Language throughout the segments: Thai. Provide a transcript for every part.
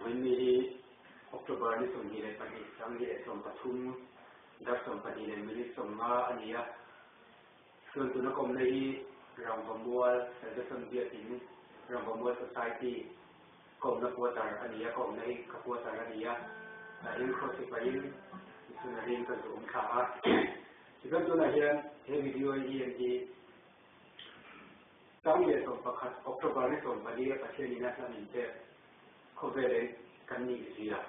วันนี้ออกตุบานี่ส่งดีเลยปฏิสังเกตส่งปฐุมดับส่งปฏิเลยมิลิส่งมาอันนี้ส่วนตุนกรมในรำบำบัวเสด็จสมเด็จถึงรำบำบัวสังคมกรมนักบัวตาอันนี้กรมในขบวนตาอันนี้แต่ยังโคสิไปยังส่วนนี้ก็สูงขาที่ก็ตัวไหนเห็นวิดีโอที่ตั้งใจส่งประคัตออกตุบานี่ส่งปฏิประเทศนี้นะนั่นเองเขาเวรกันนี่สิละ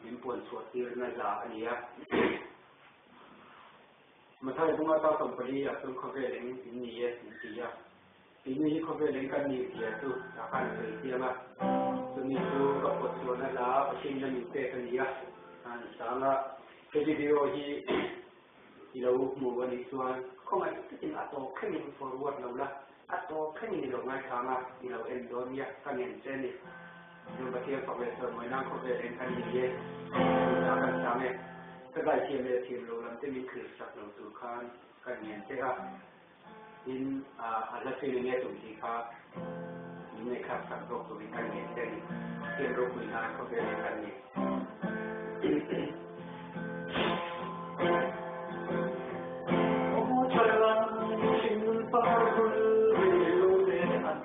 มินปวนสวดที่นั่นละอันนี้มาถ้าตรงนั้นต้องปฏิอย่างตรงเขาเวรนี่นี่สิละทีนี้เขาเวรกันนี่สิละตัวอาการเสียละตัวนี้ตัวกับปวดส่วนนั่นละประชิมนั่นนี่เป็นกันนี่อันสามละเป็นวิดีโอที่เราหมู่วันนี้ส่วนเขาไม่ติดติดอัตโต้แค่นี้ forward เราละอัตโต้แค่นี้เราไม่ทำที่เราเอ็นโดนเนี่ยกันเห็นเช่นนี้ดูประเทศของเราเหมือนนั่งเขาเป็นกันอย่างเงี้ยจากการทำเนี่ยถ้าได้เทียมเลยทีมเราเราจะมีคือสักหนึ่งสุขานกันเห็นใช่ไหมยินอะไรที่เนี่ยตรงที่ครับยินในครับสังโลกตรงนี้กันเห็นเช่นเทียมโลกมีงานเขาเป็นกันเนี่ยโอ้ชะลังชิมปารุลโลเดอัน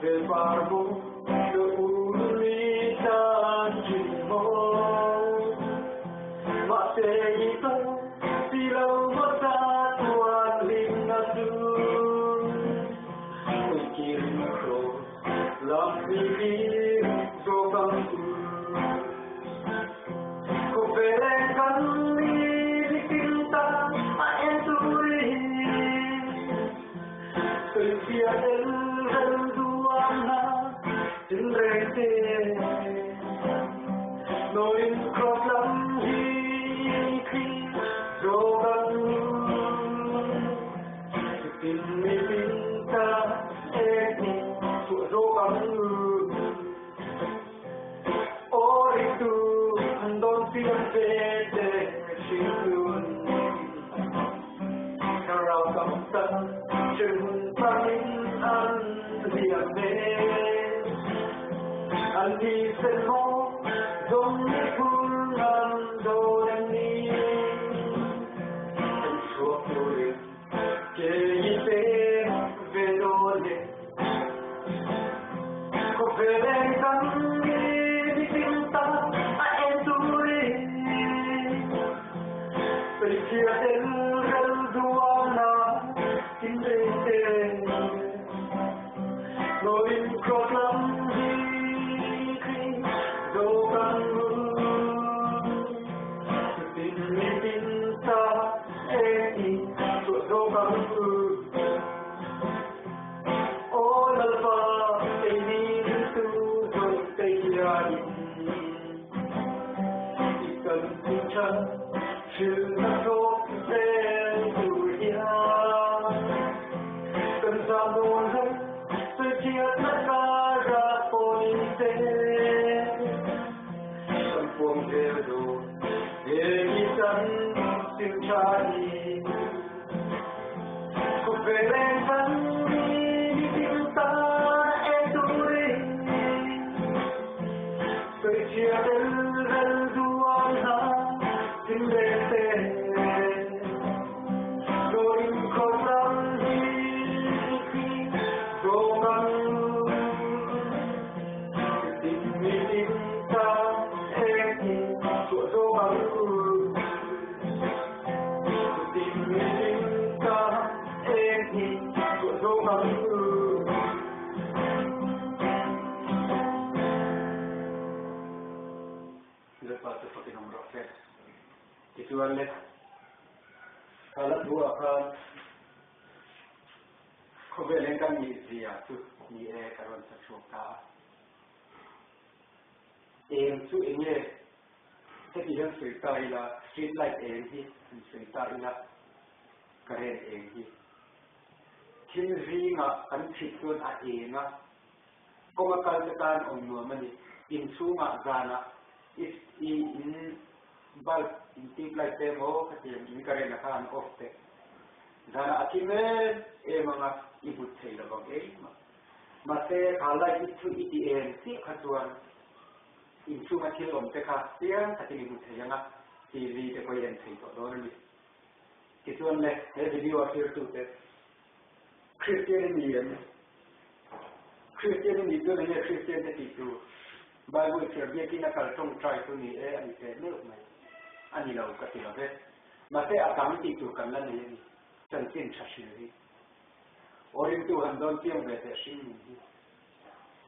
del barbo lo unita chimo ma se ito silaw mata tuan linadu ikirin ko lamili sobang ko berekan ni pinta aenturi sia del Tinrete noin problem hiki jogan tinmi pinta eki jogan oritu don siante shikun karau kamta chun panin an diame Anti seno doni punan dorani en suopure che ite vedole copere canni di pinta a enturi felicia del duana indete noi proclam Ituannya kalau dua kan kau belengkan ni dia tu ni kawan sesuatu tu ini setiap cerita ialah street light ni cerita ialah keren ni kim ringa kan ciptun aena kau makal tekan umur mani insunga gana is in bal intik like demo kasi ini kare na kan ofte dana akime mga ibut thela bang ma มาเตะขาไล่ทุกอีเอ็นที่ขจวนอินชูมาที่ลมเตะขาเสียงถ้าที่มีบุตรยังอ่ะทีวีเตะก็ยันที่ตัวโดนนี่ที่ส่วนเล็กเฮวิดีโอที่ตัวเตะคริสเตียนนี่ตัวนี้คริสเตียนที่ตัวบางคนเชื่อเบี้ยที่นักการท่องใจตัวนี้อันนี้เตะเลือกไหมอันนี้เราก็ที่เราเตะมาเตะอาการที่ตัวกันแล้วนี่จันทร์สิ้นชัดเลย Orin tu han don tiang ve te shin ni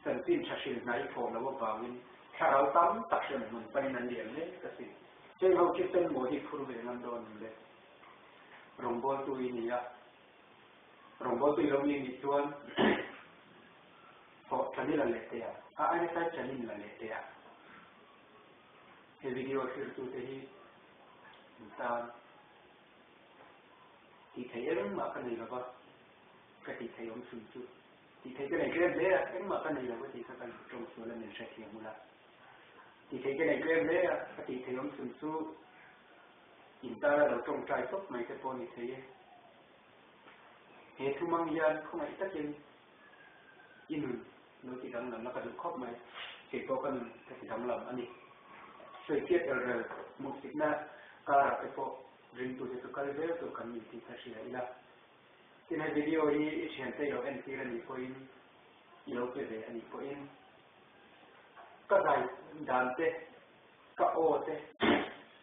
san tin chashil nai phom la wa bawin kharau tam takshan mun pani nan lian le ka si chei ho ki sen mo hi phur ve nan don le rombol tu ini ya rombol tu lo ni tuan ho chani la le te ya a ai sai chani la le te ya he video shir tu te hi insan ti thayem ma ka nei la ba cái thì thầy ông sùng sụ thì thầy cái này cái em đấy à cái mà cái này là cái gì các bạn trong số là mình sẽ hiểu một lần thì thầy cái này cái em đấy à cái thì thầy ông sùng sụ nhìn ta là trong trái tốt mấy cái con thì thầy hệ thu mang gian không ai tất nhiên in nó chỉ đang làm nó cái được khóc mày chỉ có cái thì đang làm anh đi sợi tiết ở một xíu na cả cái bộ riêng tôi sẽ cái đấy tôi cần nhìn thì ta sẽ là in a video hi chen te lo en tira ni point yo pe ve ani point ka dai dan te ka o te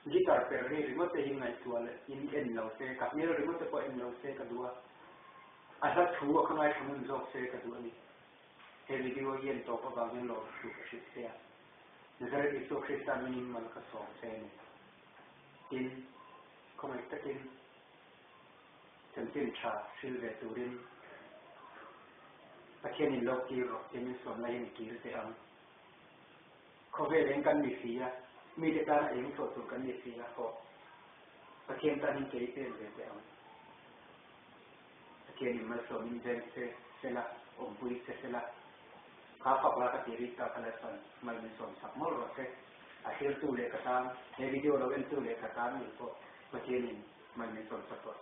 guitar per ri remote hi ngai tuale in en lo se ka ni remote po en lo se ka dua a sa thu ka ngai thun zo se ka dua ni he video yen to pa ba gen lo su ka shi se ya nazar i so kristan min mal ka so se ni in como está queฉันเป็นชาชื่อเวตูรินประเทศนี้โลกีโรจะมีส่วนอะไรในกีรเสียงเขาเวรเองกันมีเสียมีแต่การเองสดสุกันมีเสียเพราะประเทศตอนนี้เกิดเป็นเสียงประเทศนี้มันส่วนมีเดินเสละองค์ปุยเสละข้าพเจ้าก็ติริตาพลัสน์มันมีส่วนสักมรดกอาเฮียตู้เล็กตามในวิดีโอเราเป็นตู้เล็กตามอยู่เพราะประเทศนี้มันมีส่วนสักตัว